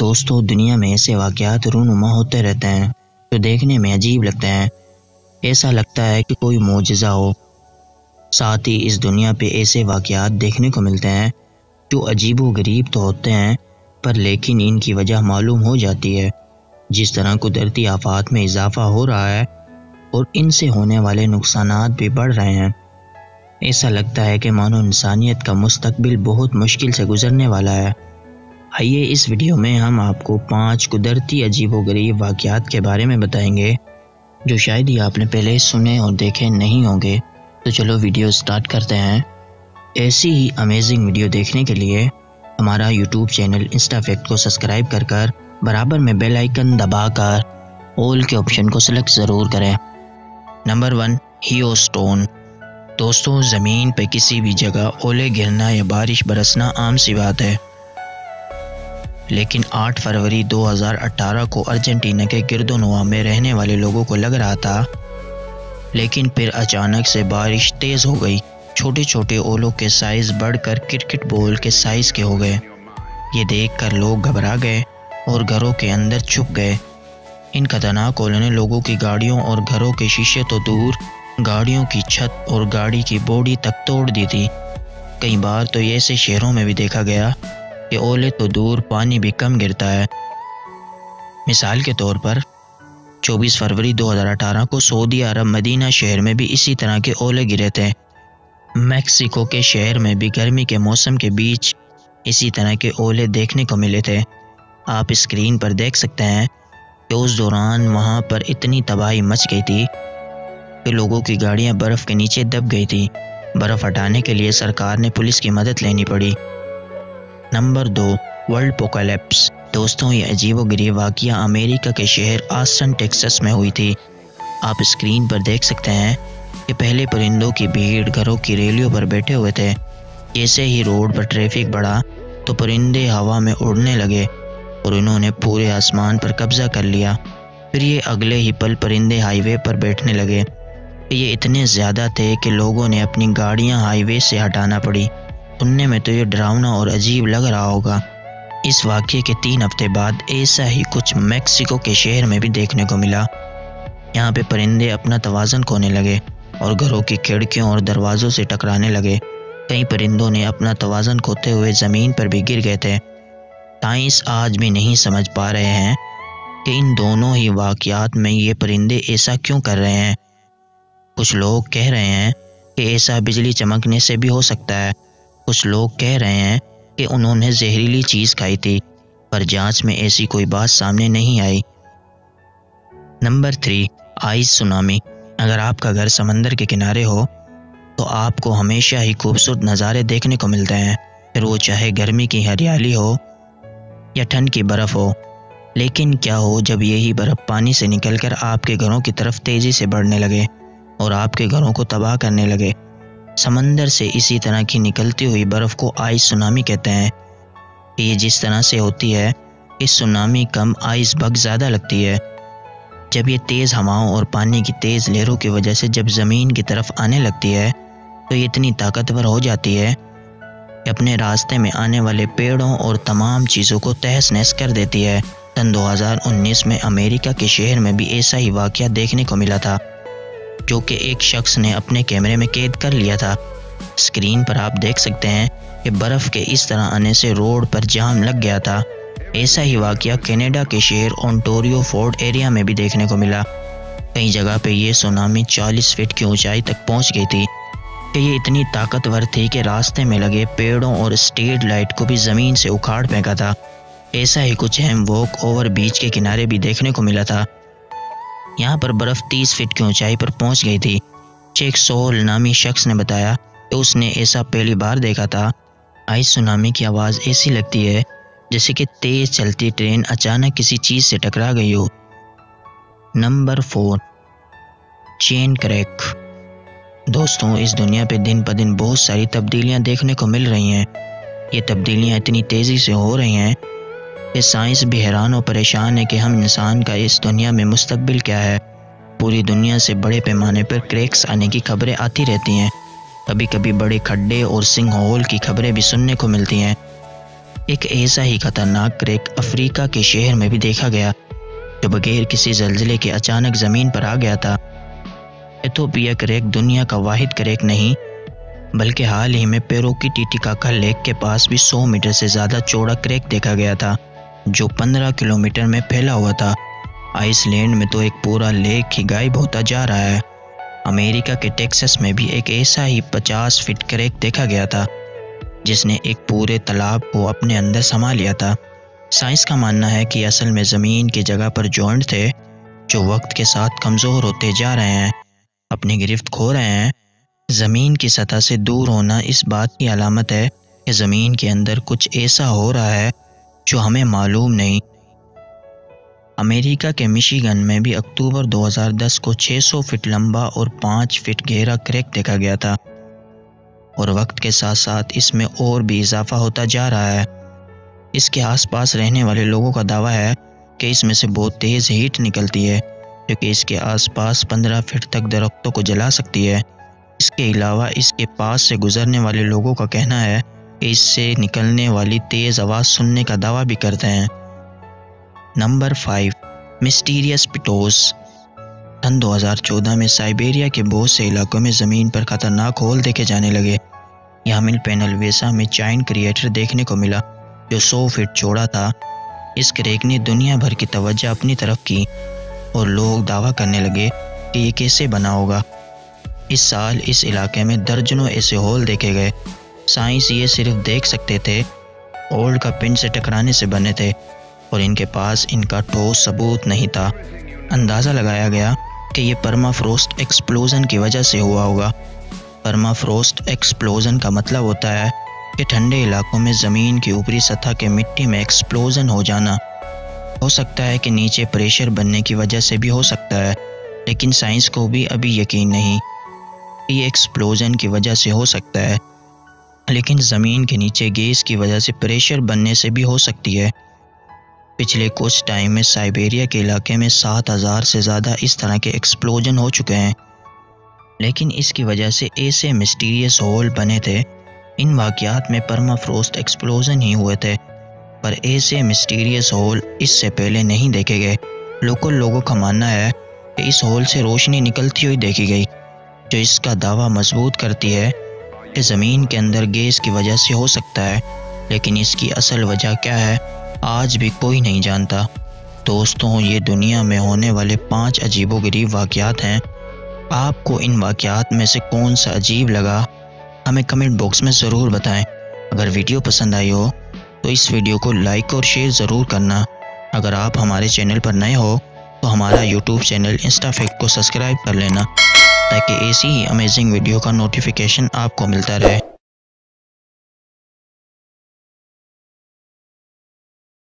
दोस्तों, दुनिया में ऐसे वाक़यात रूनुमा होते रहते हैं जो देखने में अजीब लगते हैं। ऐसा लगता है कि कोई मोजज़ा हो। साथ ही इस दुनिया पे ऐसे वाक़यात देखने को मिलते हैं जो अजीबो-गरीब तो होते हैं, पर लेकिन इनकी वजह मालूम हो जाती है। जिस तरह कुदरती आफ़ात में इजाफ़ा हो रहा है और इनसे होने वाले नुकसानात भी बढ़ रहे हैं। ऐसा लगता है कि मानो इंसानियत का मुस्तकबिल बहुत मुश्किल से गुजरने वाला है। आइए इस वीडियो में हम आपको 5 कुदरती अजीबो-गरीब वाक़यात के बारे में बताएंगे जो शायद ही आपने पहले सुने और देखे नहीं होंगे। तो चलो वीडियो स्टार्ट करते हैं। ऐसी ही अमेजिंग वीडियो देखने के लिए हमारा यूट्यूब चैनल इंस्टाफैक्ट को सब्सक्राइब कर बराबर में बेल आइकन दबाकर ऑल के ऑप्शन को सिलेक्ट ज़रूर करें। नंबर 1, हीओस्टोन। दोस्तों, ज़मीन पे किसी भी जगह ओले गिरना या बारिश बरसना आम सी बात है, लेकिन 8 फरवरी 2018 को अर्जेंटीना के गिरदोनोवा में रहने वाले लोगों को लग रहा था, लेकिन फिर अचानक से बारिश तेज़ हो गई। छोटे छोटे ओलों के साइज़ बढ़कर क्रिकेट बॉल के साइज़ के हो गए। ये देखकर लोग घबरा गए और घरों के अंदर छुप गए। इन खतरनाक ओलों ने लोगों की गाड़ियों और घरों के शीशे तो दूर, गाड़ियों की छत और गाड़ी की बॉडी तक तोड़ दी थी। कई बार तो ऐसे शहरों में भी देखा गया कि ओले तो दूर, पानी भी कम गिरता है। मिसाल के तौर पर 24 फरवरी 2018 को सऊदी अरब मदीना शहर में भी इसी तरह के ओले गिरे थे। मैक्सिको के शहर में भी गर्मी के मौसम के बीच इसी तरह के ओले देखने को मिले थे। आप स्क्रीन पर देख सकते हैं कि उस दौरान वहां पर इतनी तबाही मच गई थी कि लोगों की गाड़ियां बर्फ़ के नीचे दब गई थी। बर्फ़ हटाने के लिए सरकार ने पुलिस की मदद लेनी पड़ी। Number 2, world apocalypse. दोस्तों, ये अजीबो-गरीब वाक़या अमेरिका के शहर ऑस्टिन टेक्सास में हुई थी। आप स्क्रीन पर देख सकते हैं कि पहले परिंदों की भीड़ घरों की रेलियों पर बैठे हुए थे। जैसे ही रोड पर ट्रैफिक बढ़ा तो परिंदे हवा में उड़ने लगे और उन्होंने पूरे आसमान पर कब्जा कर लिया। फिर ये अगले ही पल परिंदे हाईवे पर बैठने लगे। ये इतने ज़्यादा थे कि लोगों ने अपनी गाड़ियां हाईवे से हटाना पड़ी। सुनने में तो ये डरावना और अजीब लग रहा होगा। इस वाक़ये के 3 हफ्ते बाद ऐसा ही कुछ मैक्सिको के शहर में भी देखने को मिला। यहाँ पे परिंदे अपना तवाज़ुन खोने लगे और घरों की खिड़कियों और दरवाज़ों से टकराने लगे। कई परिंदों ने अपना तवाज़ुन खोते हुए ज़मीन पर भी गिर गए थे। साइंस आज भी नहीं समझ पा रहे हैं कि इन दोनों ही वाक़यात में ये परिंदे ऐसा क्यों कर रहे हैं। कुछ लोग कह रहे हैं कि ऐसा बिजली चमकने से भी हो सकता है। कुछ लोग कह रहे हैं कि उन्होंने जहरीली चीज़ खाई थी, पर जांच में ऐसी कोई बात सामने नहीं आई। Number 3, ice tsunami. अगर आपका घर समंदर के किनारे हो तो आपको हमेशा ही खूबसूरत नज़ारे देखने को मिलते हैं, फिर वो चाहे गर्मी की हरियाली हो या ठंड की बर्फ़ हो। लेकिन क्या हो जब यही बर्फ़ पानी से निकलकर आपके घरों की तरफ तेज़ी से बढ़ने लगे और आपके घरों को तबाह करने लगे। समंदर से इसी तरह की निकलती हुई बर्फ़ को आइस सुनामी कहते हैं। ये जिस तरह से होती है, इस सुनामी कम आइस बग ज़्यादा लगती है। जब ये तेज़ हवाओं और पानी की तेज़ लहरों की वजह से जब ज़मीन की तरफ आने लगती है तो ये इतनी ताकतवर हो जाती है कि अपने रास्ते में आने वाले पेड़ों और तमाम चीज़ों को तहस नहस कर देती है। सन 2019 में अमेरिका के शहर में भी ऐसा ही वाक़या देखने को मिला था, जो कि एक शख्स ने अपने कैमरे में कैद कर लिया था। स्क्रीन पर आप देख सकते हैं कि बर्फ़ के इस तरह आने से रोड पर जाम लग गया था। ऐसा ही वाक़या कनाडा के शहर ओंटारियो फोर्ड एरिया में भी देखने को मिला। कई जगह पे ये सुनामी 40 फीट की ऊंचाई तक पहुंच गई थी कि ये इतनी ताकतवर थी कि रास्ते में लगे पेड़ों और स्ट्रीट लाइट को भी ज़मीन से उखाड़ फेंका था। ऐसा ही कुछ अहम वॉक ओवर बीच के किनारे भी देखने को मिला था। यहाँ पर बर्फ़ 30 फीट की ऊंचाई पर पहुंच गई थी। शेख सोल नामी शख्स ने बताया कि उसने ऐसा पहली बार देखा था। आइस सुनामी की आवाज़ ऐसी लगती है जैसे कि तेज़ चलती ट्रेन अचानक किसी चीज़ से टकरा गई हो। Number 4, chain crack. दोस्तों, इस दुनिया पे दिन ब दिन बहुत सारी तब्दीलियाँ देखने को मिल रही हैं। ये तब्दीलियाँ इतनी तेज़ी से हो रही हैं कि साइंस भी हैरान और परेशान है कि हम इंसान का इस दुनिया में मुस्तकबिल क्या है। पूरी दुनिया से बड़े पैमाने पर क्रैक्स आने की खबरें आती रहती हैं। कभी कभी बड़े खड्डे और सिंक होल की खबरें भी सुनने को मिलती हैं। एक ऐसा ही खतरनाक क्रैक अफ्रीका के शहर में भी देखा गया, जो बगैर किसी जल्जले के अचानक ज़मीन पर आ गया था। इथोपिया क्रैक दुनिया का वाहिद क्रैक नहीं, बल्कि हाल ही में पेरू की टिटिकाका लेक के पास भी 100 मीटर से ज़्यादा चौड़ा क्रैक देखा गया था, जो 15 किलोमीटर में फैला हुआ था। आइसलैंड में तो एक पूरा लेक ही गायब होता जा रहा है। अमेरिका के टेक्सास में भी एक ऐसा ही 50 फीट क्रैक देखा गया था, जिसने एक पूरे तालाब को अपने अंदर समा लिया था। साइंस का मानना है कि असल में ज़मीन की जगह पर जॉइंट थे, जो वक्त के साथ कमज़ोर होते जा रहे हैं, अपनी गिरफ्त खो रहे हैं। ज़मीन की सतह से दूर होना इस बात की अलामत है कि ज़मीन के अंदर कुछ ऐसा हो रहा है जो हमें मालूम नहीं। अमेरिका के मिशिगन में भी अक्टूबर 2010 को 600 फीट लंबा और 5 फीट गहरा क्रैक देखा गया था, और वक्त के साथ साथ इसमें और भी इजाफा होता जा रहा है। इसके आसपास रहने वाले लोगों का दावा है कि इसमें से बहुत तेज़ हीट निकलती है, जो कि इसके आसपास 15 फीट तक दरख्तों को जला सकती है। इसके अलावा इसके पास से गुजरने वाले लोगों का कहना है कि इससे निकलने वाली तेज़ आवाज़ सुनने का दावा भी करते हैं। Number 5, mysterious पिटोस। सन 2014 में साइबेरिया के बहुत से इलाकों में ज़मीन पर खतरनाक होल देखे जाने लगे। यामिल पेनलवेसा में जायंट क्रिएटर देखने को मिला, जो 100 फीट चौड़ा था। इस क्रैक ने दुनिया भर की तवज्जो अपनी तरफ की, और लोग दावा करने लगे कि ये कैसे बना होगा। इस साल इस इलाके में दर्जनों ऐसे होल देखे गए। साइंस ये सिर्फ देख सकते थे, होल का पिंड से टकराने से बने थे, और इनके पास इनका ठोस सबूत नहीं था। अंदाज़ा लगाया गया कि ये परमाफ्रोस्ट एक्सप्लोजन की वजह से हुआ होगा। परमाफ्रोस्ट एक्सप्लोजन का मतलब होता है कि ठंडे इलाकों में ज़मीन की ऊपरी सतह के मिट्टी में एक्सप्लोजन हो जाना। हो सकता है कि नीचे प्रेशर बनने की वजह से भी हो सकता है, लेकिन साइंस को भी अभी यकीन नहीं कि ये एक्सप्लोजन की वजह से हो सकता है, लेकिन ज़मीन के नीचे गैस की वजह से प्रेशर बनने से भी हो सकती है। पिछले कुछ टाइम में साइबेरिया के इलाके में 7000 से ज़्यादा इस तरह के एक्सप्लोजन हो चुके हैं, लेकिन इसकी वजह से ऐसे मिस्टीरियस होल बने थे। इन वाक़यात में परमाफ्रोस्ट एक्सप्लोजन ही हुए थे, पर ऐसे मिस्टीरियस होल इससे पहले नहीं देखे गए। लोकल लोगों का मानना है कि इस होल से रोशनी निकलती हुई देखी गई, जो इसका दावा मजबूत करती है कि ज़मीन के अंदर गैस की वजह से हो सकता है, लेकिन इसकी असल वजह क्या है आज भी कोई नहीं जानता। दोस्तों, ये दुनिया में होने वाले 5 अजीबोगरीब वाक़यात हैं। आपको इन वाक़यात में से कौन सा अजीब लगा, हमें कमेंट बॉक्स में ज़रूर बताएं। अगर वीडियो पसंद आई हो तो इस वीडियो को लाइक और शेयर ज़रूर करना। अगर आप हमारे चैनल पर नए हो तो हमारा यूट्यूब चैनल इंस्टा फैक्ट को सब्सक्राइब कर लेना, ताकि ऐसी ही अमेजिंग वीडियो का नोटिफिकेशन आपको मिलता रहे।